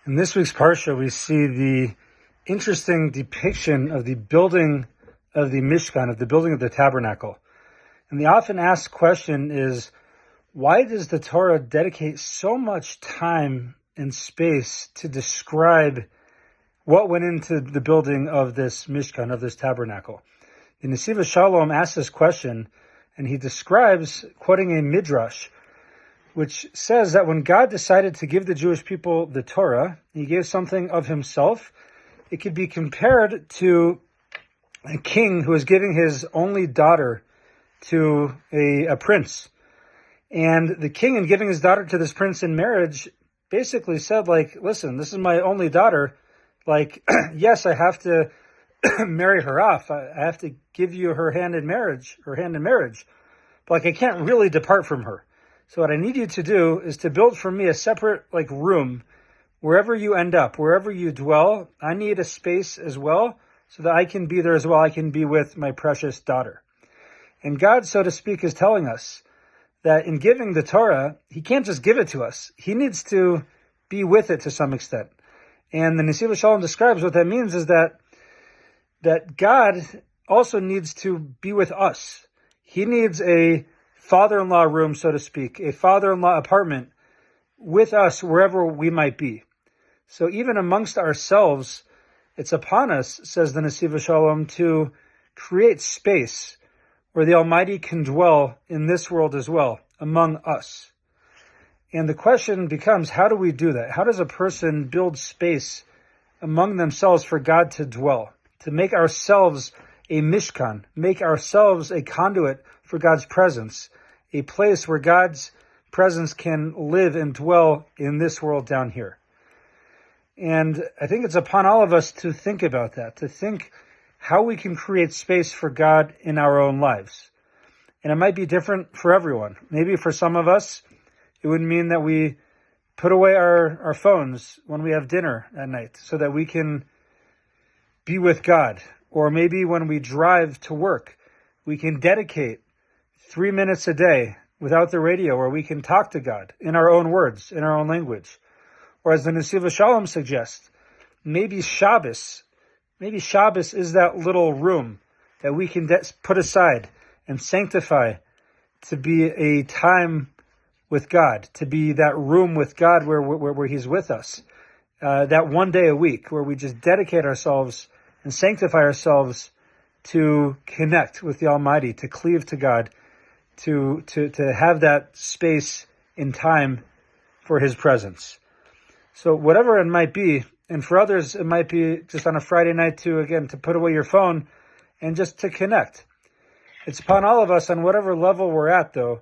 In this week's Parsha, we see the interesting depiction of the building of the Mishkan, of the building of the tabernacle. And the often asked question is, why does the Torah dedicate so much time and space to describe what went into the building of this Mishkan, of this tabernacle? The Shabbat Shalom asks this question, and he describes, quoting a midrash, which says that when God decided to give the Jewish people the Torah, he gave something of himself. It could be compared to a king who is giving his only daughter to a prince. And the king, in giving his daughter to this prince in marriage, basically said, listen, this is my only daughter. Yes, I have to marry her off. I have to give you her hand in marriage. But I can't really depart from her. So what I need you to do is to build for me a separate room. Wherever you end up, wherever you dwell, I need a space as well so that I can be there as well. I can be with my precious daughter. And God, so to speak, is telling us that in giving the Torah, he can't just give it to us. He needs to be with it to some extent. And the Shabbat Shalom describes what that means is that God also needs to be with us. He needs a father-in-law room, so to speak, a father-in-law apartment with us wherever we might be. So even amongst ourselves, it's upon us, says the Shabbat Shalom, to create space where the Almighty can dwell in this world as well, among us. And the question becomes, how do we do that? How does a person build space among themselves for God to dwell, to make ourselves a mishkan, make ourselves a conduit for God's presence, a place where God's presence can live and dwell in this world down here? And I think it's upon all of us to think about that, to think how we can create space for God in our own lives. And it might be different for everyone. Maybe for some of us, it would mean that we put away our phones when we have dinner at night so that we can be with God. Or maybe when we drive to work, we can dedicate 3 minutes a day without the radio where we can talk to God in our own words, in our own language. Or as the Shabbat Shalom suggests, maybe Shabbos is that little room that we can put aside and sanctify to be a time with God, to be that room with God where he's with us. That one day a week where we just dedicate ourselves and sanctify ourselves to connect with the Almighty, to cleave to God, to have that space in time for his presence. So whatever it might be, and for others it might be just on a Friday night to put away your phone and just to connect. It's upon all of us on whatever level we're at, though,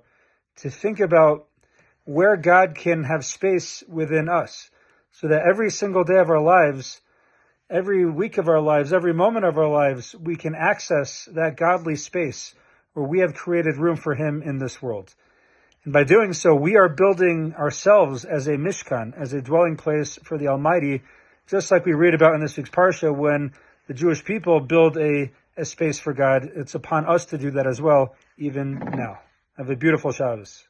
to think about where God can have space within us, so that every single day of our lives, every week of our lives, every moment of our lives, we can access that godly space where we have created room for him in this world. And by doing so, we are building ourselves as a mishkan, as a dwelling place for the Almighty, just like we read about in this week's Parsha when the Jewish people build a space for God. It's upon us to do that as well, even now. Have a beautiful Shabbos.